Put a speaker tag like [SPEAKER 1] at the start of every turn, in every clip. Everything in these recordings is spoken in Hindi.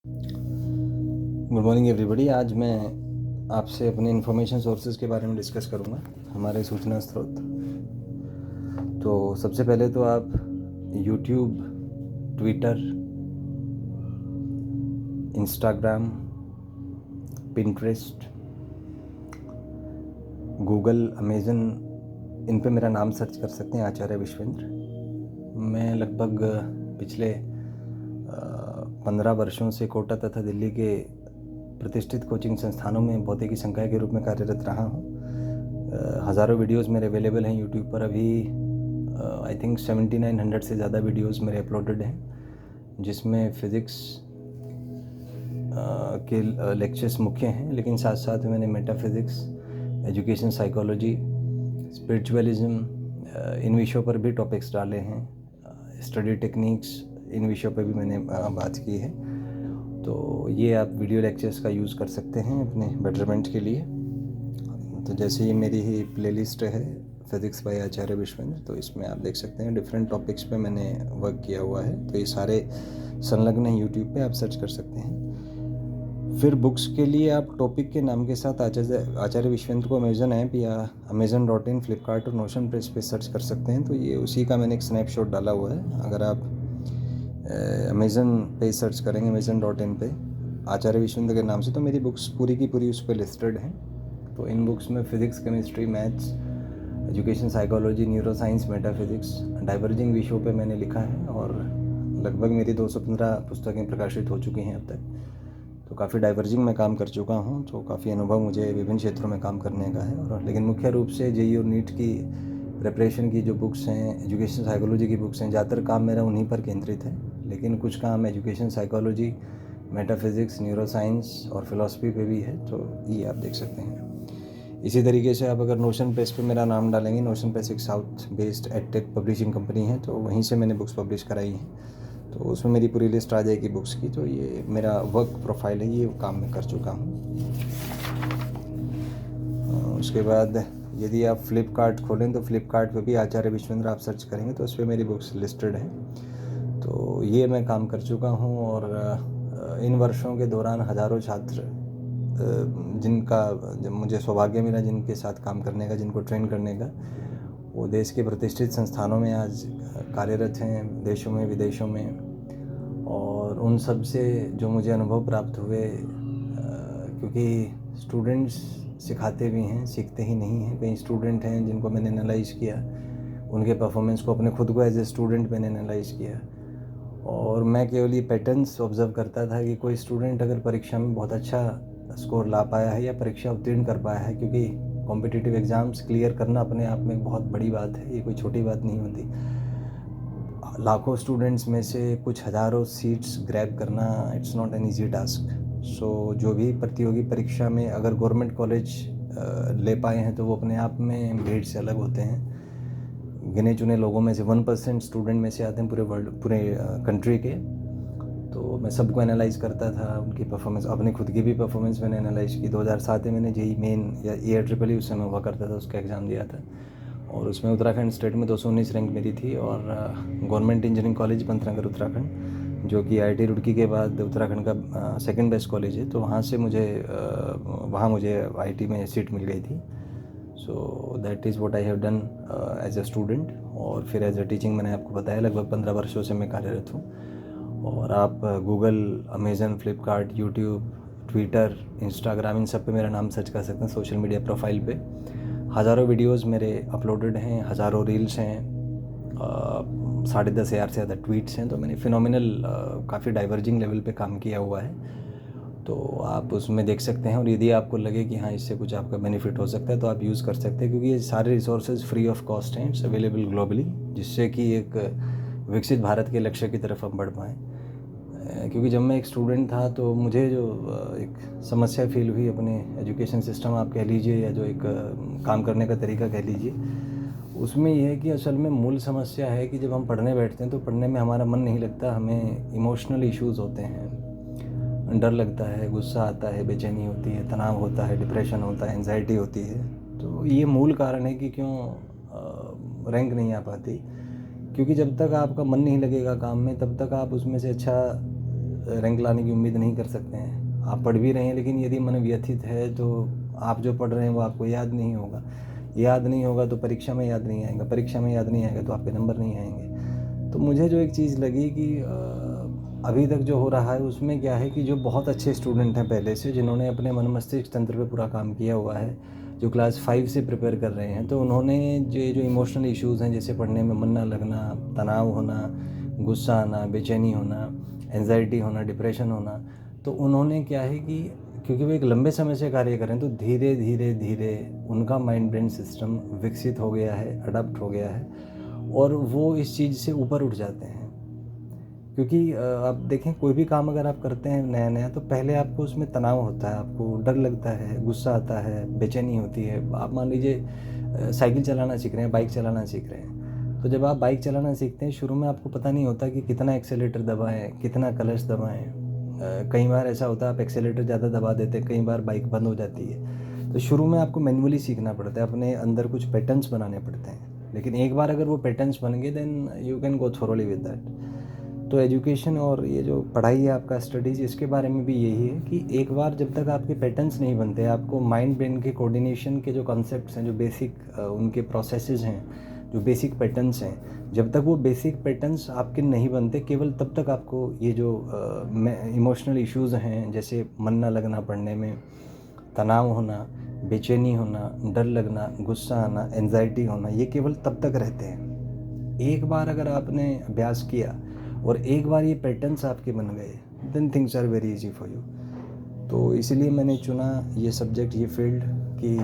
[SPEAKER 1] Good morning everybody. आज मैं आपसे अपने इंफॉर्मेशन सोर्सेज के बारे में डिस्कस करूंगा, हमारे सूचना स्रोत। तो सबसे पहले तो आप YouTube, Twitter, Instagram, Pinterest, Google, Amazon, इन पे मेरा नाम सर्च कर सकते हैं, आचार्य विश्वेंद्र। मैं लगभग पिछले 15 वर्षों से कोटा तथा दिल्ली के प्रतिष्ठित कोचिंग संस्थानों में भौतिकी संकाय के रूप में कार्यरत रहा हूँ। हज़ारों वीडियोस मेरे अवेलेबल हैं यूट्यूब पर। अभी आई थिंक 7900 से ज़्यादा वीडियोस मेरे अपलोडेड हैं, जिसमें फ़िज़िक्स के लेक्चर्स मुख्य हैं, लेकिन साथ साथ मैंने मेटाफिज़िक्स, एजुकेशन साइकोलॉजी, स्पिरिचुअलिज्म, इन विषयों पर भी टॉपिक्स डाले हैं। स्टडी टेक्निक्स, इन विषयों पर भी मैंने बात की है। तो ये आप वीडियो लेक्चर्स का यूज़ कर सकते हैं अपने बेटरमेंट के लिए। तो जैसे ही मेरी ही प्लेलिस्ट है फिज़िक्स बाय आचार्य विश्वेंद्र, तो इसमें आप देख सकते हैं डिफरेंट टॉपिक्स पे मैंने वर्क किया हुआ है। तो ये सारे संलग्न हैं यूट्यूब पे, आप सर्च कर सकते हैं। फिर बुक्स के लिए आप टॉपिक के नाम के साथ आचार्य विश्वेंद्र को अमेज़न ऐप या amazon.in, फ्लिपकार्ट और नोशन प्रेस पे सर्च कर सकते हैं। तो ये उसी का मैंने एक स्नैपशॉट डाला हुआ है। अगर आप अमेज़न पे सर्च करेंगे, amazon.in पे आचार्य विश्वेंद्र के नाम से, तो मेरी बुक्स पूरी की पूरी उस पर लिस्टेड हैं। तो इन बुक्स में physics, chemistry, maths, education psychology, neuro science, metaphysics, diverging विषयों पे मैंने लिखा है और लगभग मेरी 215 पुस्तकें प्रकाशित हो चुकी हैं अब तक। तो काफ़ी डाइवर्जिंग में काम कर चुका हूँ, तो काफ़ी अनुभव मुझे विभिन्न क्षेत्रों में काम करने का है। और लेकिन मुख्य रूप से जेईई और नीट की प्रिपरेशन की जो बुक्स हैं, एजुकेशन साइकोलॉजी की बुक्स हैं, ज़्यादातर काम मेरा उन्हीं पर केंद्रित है। लेकिन कुछ काम education psychology, metaphysics, neuro science और फिलॉसफी पे भी है, तो ये आप देख सकते हैं। इसी तरीके से आप अगर नोशन प्रेस पे मेरा नाम डालेंगे, नोशन प्रेस एक south based edtech publishing company है, तो वहीं से मैंने बुक्स पब्लिश कराई हैं। तो उसमें मेरी पूरी लिस्ट आ जाएगी बुक्स की। तो ये मेरा वर्क प्रोफाइल है, ये काम मैं कर चुका हूँ। उसके बाद यदि आप फ्लिपकार्ट खोलें तो फ्लिपकार्ट पे भी आचार्य विश्वेंद्र आप सर्च करेंगे तो उस पर मेरी बुक्स लिस्टेड है। तो ये मैं काम कर चुका हूँ। और इन वर्षों के दौरान हज़ारों छात्र, जब मुझे सौभाग्य मिला जिनके साथ काम करने का, जिनको ट्रेन करने का, वो देश के प्रतिष्ठित संस्थानों में आज कार्यरत हैं, देशों में, विदेशों में। और उन सब से जो मुझे अनुभव प्राप्त हुए, क्योंकि स्टूडेंट्स सिखाते भी हैं, सीखते ही नहीं हैं। कई स्टूडेंट हैं जिनको मैंने एनालाइज़ किया, उनके परफॉर्मेंस को, अपने खुद को एज ए स्टूडेंट मैंने एनालाइज़ किया, और मैं केवल ये पैटर्न्स ऑब्ज़र्व करता था कि कोई स्टूडेंट अगर परीक्षा में बहुत अच्छा स्कोर ला पाया है या परीक्षा उत्तीर्ण कर पाया है, क्योंकि कॉम्पिटिटिव एग्ज़ाम्स क्लियर करना अपने आप में एक बहुत बड़ी बात है, ये कोई छोटी बात नहीं होती। लाखों स्टूडेंट्स में से कुछ हज़ारों सीट्स ग्रैब करना, it's not an easy task. So जो भी प्रतियोगी परीक्षा में अगर गवर्नमेंट कॉलेज ले पाए हैं तो वो अपने आप में भीड़ से अलग होते हैं। गिने चुने लोगों में से 1% स्टूडेंट में से आते हैं पूरे वर्ल्ड, पूरे कंट्री के। तो मैं सबको एनालाइज़ करता था, उनकी परफॉर्मेंस, अपनी खुद की भी परफॉर्मेंस मैंने एनालाइज़ की। 2007 में मैंने जेईई मेन या EIEEE उस समय हुआ करता था, उसका एग्ज़ाम दिया था, और उसमें उत्तराखंड स्टेट में 219 रैंक मेरी थी। और government engineering college Pantnagar Uttarakhand, जो कि IIT रुड़की के बाद उत्तराखंड का सेकंड बेस्ट कॉलेज है, तो वहाँ मुझे IIT में सीट मिल गई थी। So that is what I have done as a student. और फिर एज अ टीचिंग मैंने आपको बताया लगभग 15 वर्षों से मैं कार्यरत हूँ। और आप Google, Amazon, Flipkart, YouTube, Twitter, Instagram, इन सब पे मेरा नाम सर्च कर सकते हैं। सोशल मीडिया प्रोफाइल पे हज़ारों वीडियोस मेरे अपलोडेड हैं, हज़ारों रील्स हैं, 10,500 से ज़्यादा ट्वीट्स हैं। तो मैंने फिनोमिनल काफ़ी डाइवर्जिंग लेवल पे काम किया हुआ है, तो आप उसमें देख सकते हैं। और यदि आपको लगे कि हाँ, इससे कुछ आपका बेनिफिट हो सकता है, तो आप यूज़ कर सकते हैं, क्योंकि ये सारे रिसोर्सेज फ्री ऑफ कॉस्ट हैं, इट्स अवेलेबल ग्लोबली, जिससे कि एक विकसित भारत के लक्ष्य की तरफ हम बढ़ पाएँ। क्योंकि जब मैं एक स्टूडेंट था तो मुझे जो एक समस्या फील हुई अपने एजुकेशन सिस्टम आप कह लीजिए, या जो एक काम करने का तरीका कह लीजिए, उसमें यह है कि असल में मूल समस्या है कि जब हम पढ़ने बैठते हैं तो पढ़ने में हमारा मन नहीं लगता, हमें इमोशनल इश्यूज़ होते हैं, डर लगता है, गुस्सा आता है, बेचैनी होती है, तनाव होता है, डिप्रेशन होता है, एंजाइटी होती है। तो ये मूल कारण है कि क्यों रैंक नहीं आ पाती, क्योंकि जब तक आपका मन नहीं लगेगा काम में, तब तक आप उसमें से अच्छा रैंक लाने की उम्मीद नहीं कर सकते हैं। आप पढ़ भी रहे हैं, लेकिन यदि मन व्यथित है तो आप जो पढ़ रहे हैं वो आपको याद नहीं होगा। याद नहीं होगा तो परीक्षा में याद नहीं आएगा, परीक्षा में याद नहीं आएगा तो आपके नंबर नहीं आएंगे। तो मुझे जो एक चीज़ लगी कि अभी तक जो हो रहा है उसमें क्या है कि जो बहुत अच्छे स्टूडेंट हैं पहले से, जिन्होंने अपने मन मस्तिष्क तंत्र पे पूरा काम किया हुआ है, जो क्लास 5 से प्रिपेयर कर रहे हैं, तो उन्होंने जो इमोशनल इश्यूज़ हैं, जैसे पढ़ने में मन ना लगना, तनाव होना, गुस्सा आना, बेचैनी होना, एंजाइटी होना, डिप्रेशन होना, तो उन्होंने क्या है कि क्योंकि वो एक लंबे समय से कार्य कर रहे हैं, तो धीरे धीरे धीरे उनका माइंड ब्रेन सिस्टम विकसित हो गया है, अडॉप्ट हो गया है, और वो इस चीज़ से ऊपर उठ जाते हैं। क्योंकि आप देखें, कोई भी काम अगर आप करते हैं नया नया, तो पहले आपको उसमें तनाव होता है, आपको डर लगता है, गुस्सा आता है, बेचैनी होती है। आप मान लीजिए साइकिल चलाना सीख रहे हैं, बाइक चलाना सीख रहे हैं, तो जब आप बाइक चलाना सीखते हैं, शुरू में आपको पता नहीं होता कि कितना एक्सेलेरेटर दबाएं, कितना क्लच दबाएं। कई बार ऐसा होता है आप एक्सेलेरेटर ज़्यादा दबा देते हैं, कई बार बाइक बंद हो जाती है। तो शुरू में आपको मैन्युअली सीखना पड़ता है, अपने अंदर कुछ पैटर्न्स बनाने पड़ते हैं। लेकिन एक बार अगर वो पैटर्न्स बन गए, then you can go thoroughly with that. तो एजुकेशन और ये जो पढ़ाई है आपका, स्टडीज़, इसके बारे में भी यही है कि एक बार जब तक आपके पैटर्न्स नहीं बनते, आपको माइंड ब्रेन के कोऑर्डिनेशन के जो कॉन्सेप्ट्स हैं, जो बेसिक उनके प्रोसेसेस हैं, जो बेसिक पैटर्न्स हैं, जब तक वो बेसिक पैटर्न्स आपके नहीं बनते, केवल तब तक आपको ये जो इमोशनल इश्यूज़ हैं, जैसे मन ना लगना पढ़ने में, तनाव होना, बेचैनी होना, डर लगना, गुस्सा आना, एंजाइटी होना, ये केवल तब तक रहते हैं। एक बार अगर आपने अभ्यास किया और एक बार ये पैटर्न्स आपके बन गए, then things are very easy for you. तो इसीलिए मैंने चुना ये सब्जेक्ट, ये फील्ड, कि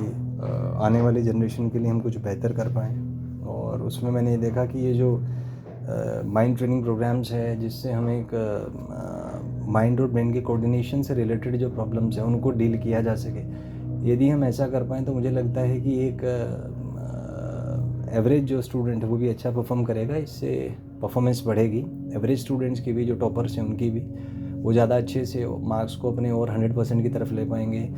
[SPEAKER 1] आने वाली जनरेशन के लिए हम कुछ बेहतर कर पाएँ। और उसमें मैंने ये देखा कि ये जो माइंड ट्रेनिंग प्रोग्राम्स है, जिससे हमें एक माइंड और ब्रेन के कोऑर्डिनेशन से रिलेटेड जो प्रॉब्लम्स हैं उनको डील किया जा सके, यदि हम ऐसा कर पाएँ तो मुझे लगता है कि एक एवरेज जो स्टूडेंट है वो भी अच्छा परफॉर्म करेगा, इससे परफॉर्मेंस बढ़ेगी। एवरेज स्टूडेंट्स की भी, जो टॉपर्स हैं उनकी भी, वो ज़्यादा अच्छे से मार्क्स को अपने और 100% की तरफ ले पाएंगे।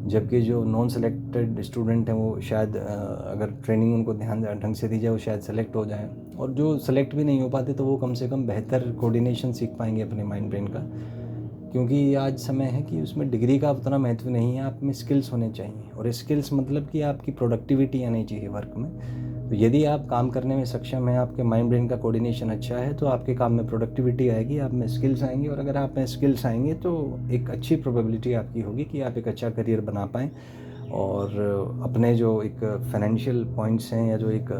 [SPEAKER 1] जबकि जो नॉन सेलेक्टेड स्टूडेंट हैं वो शायद अगर ट्रेनिंग उनको ध्यान ढंग से दी जाए, वो शायद सेलेक्ट हो जाएं। और जो सेलेक्ट भी नहीं हो पाते तो वो कम से कम बेहतर कोऑर्डिनेशन सीख पाएंगे अपने माइंड ब्रेन का। क्योंकि आज समय है कि उसमें डिग्री का उतना महत्व नहीं है, आप में स्किल्स होने चाहिए। और स्किल्स मतलब कि आपकी प्रोडक्टिविटी आनी चाहिए वर्क में। तो यदि आप काम करने में सक्षम हैं, आपके माइंड ब्रेन का कोऑर्डिनेशन अच्छा है, तो आपके काम में प्रोडक्टिविटी आएगी, आप में स्किल्स आएंगी। और अगर आप में स्किल्स आएंगे तो एक अच्छी प्रोबेबिलिटी आपकी होगी कि आप एक अच्छा करियर बना पाएँ, और अपने जो एक फाइनेंशियल पॉइंट्स हैं, या जो एक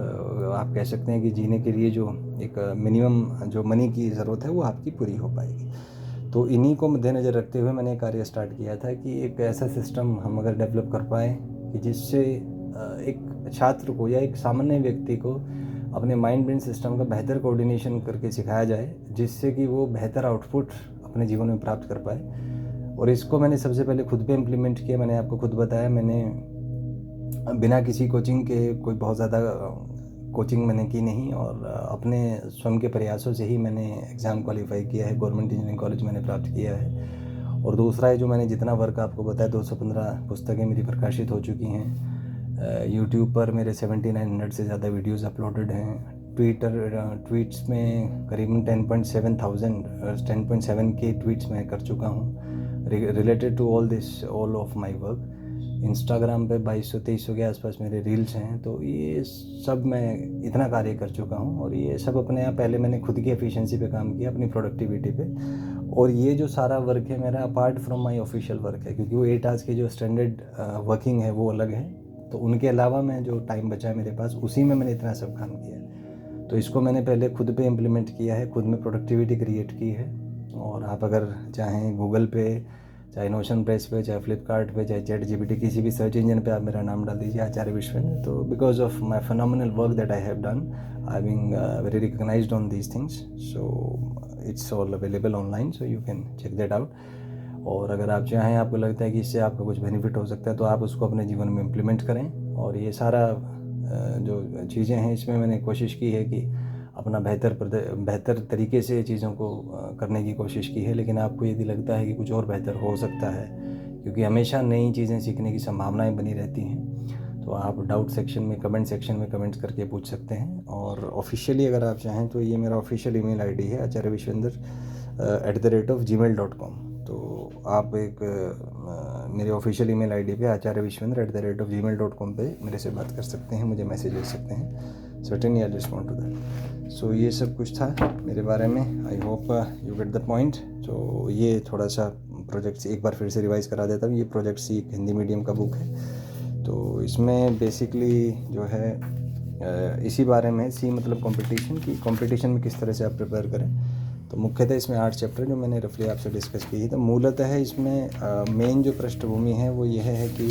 [SPEAKER 1] आप कह सकते हैं कि जीने के लिए जो एक मिनिमम जो मनी की ज़रूरत है, वो आपकी पूरी हो पाएगी। तो इन्हीं को मद्देनज़र रखते हुए मैंने कार्य स्टार्ट किया था कि एक ऐसा सिस्टम हम अगर डेवलप कर पाएँ कि जिससे एक छात्र को या एक सामान्य व्यक्ति को अपने माइंड ब्रेन सिस्टम का बेहतर कोऑर्डिनेशन करके सिखाया जाए, जिससे कि वो बेहतर आउटपुट अपने जीवन में प्राप्त कर पाए। और इसको मैंने सबसे पहले खुद पे इम्प्लीमेंट किया। मैंने आपको खुद बताया, मैंने बिना किसी कोचिंग के कोई बहुत ज़्यादा कोचिंग मैंने की नहीं, और अपने स्वयं के प्रयासों से ही मैंने एग्ज़ाम क्वालिफाई किया है, गवर्नमेंट इंजीनियरिंग कॉलेज मैंने प्राप्त किया है। और दूसरा है, जो मैंने जितना वर्क आपको बताया, 215 पुस्तकें मेरी प्रकाशित हो चुकी हैं। यूट्यूब पर मेरे 7900 से ज़्यादा वीडियोस अपलोडेड हैं। ट्वीट्स में करीबन 10.7 के ट्वीट्स मैं कर चुका हूँ related to all of my work. Instagram पे 2200-2300 के आसपास मेरे रील्स हैं। तो ये सब मैं इतना कार्य कर चुका हूँ, और ये सब अपने आप, पहले मैंने खुद की एफिशिएंसी पे काम किया, अपनी प्रोडक्टिविटी पे। और ये जो सारा वर्क है मेरा apart from my official work है, क्योंकि वो 8 आवर्स की जो स्टैंडर्ड वर्किंग है वो अलग है। तो उनके अलावा मैं जो टाइम बचा है मेरे पास, उसी में मैंने इतना सब काम किया। तो इसको मैंने पहले खुद पे इम्प्लीमेंट किया है, खुद में प्रोडक्टिविटी क्रिएट की है। और आप अगर चाहें गूगल पे, चाहे नोशन प्रेस पे, चाहे फ्लिपकार्ट पे, चाहे ChatGPT, किसी भी सर्च इंजन पे आप मेरा नाम डाल दीजिए, आचार्य विश्वेंद्र। तो because of my phenomenal work that I have done, I being very recognised on these things, so it's all available online, so you can check that out. और अगर आप चाहें, आपको लगता है कि इससे आपका कुछ बेनिफिट हो सकता है, तो आप उसको अपने जीवन में इम्प्लीमेंट करें। और ये सारा जो चीज़ें हैं, इसमें मैंने कोशिश की है कि अपना बेहतर तरीके से चीज़ों को करने की कोशिश की है। लेकिन आपको यदि लगता है कि कुछ और बेहतर हो सकता है, क्योंकि हमेशा नई चीज़ें सीखने की संभावनाएं बनी रहती हैं, तो आप डाउट सेक्शन में, कमेंट सेक्शन में कमेंट्स करके पूछ सकते हैं। और ऑफिशियली अगर आप चाहें तो ये मेरा ऑफिशियल ईमेल आईडी है, @gmail.com। तो आप एक मेरे ऑफिशियल ईमेल आईडी पे acharyavishwendra@gmail.com पे मेरे से बात कर सकते हैं, मुझे मैसेज भेज सकते हैं। Certainly I respond to that. So ये सब कुछ था मेरे बारे में। I hope you get the point. तो ये थोड़ा सा प्रोजेक्ट एक बार फिर से रिवाइज़ करा देता हूँ। ये प्रोजेक्ट सी एक हिंदी मीडियम का बुक है। तो इसमें बेसिकली जो है इसी बारे में, सी मतलब कंपटीशन, की कंपटीशन में किस तरह से आप प्रिपेयर करें। तो मुख्यतः इसमें 8 चैप्टर जो मैंने रफली आपसे डिस्कस की है। तो मूलतः इसमें मेन जो पृष्ठभूमि है वो यह है कि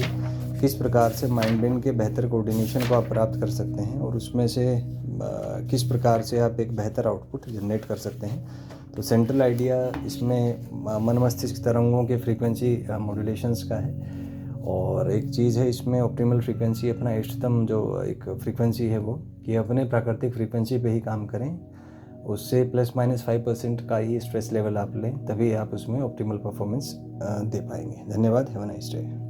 [SPEAKER 1] किस प्रकार से माइंड के बेहतर कोऑर्डिनेशन को आप प्राप्त कर सकते हैं और उसमें से किस प्रकार से आप एक बेहतर आउटपुट जनरेट कर सकते हैं। तो सेंट्रल आइडिया इसमें मन मस्तिष्क तरंगों के फ्रीक्वेंसी मॉड्यूलेशंस का है। और एक चीज़ है इसमें ऑप्टिमल फ्रीक्वेंसी, अपना इष्टतम जो एक फ्रीक्वेंसी है वो, कि अपने प्राकृतिक फ्रीक्वेंसी पे ही काम करें। उससे ±5% का ही स्ट्रेस लेवल आप लें, तभी आप उसमें ऑप्टिमल परफॉर्मेंस दे पाएंगे। धन्यवाद। Have a nice day.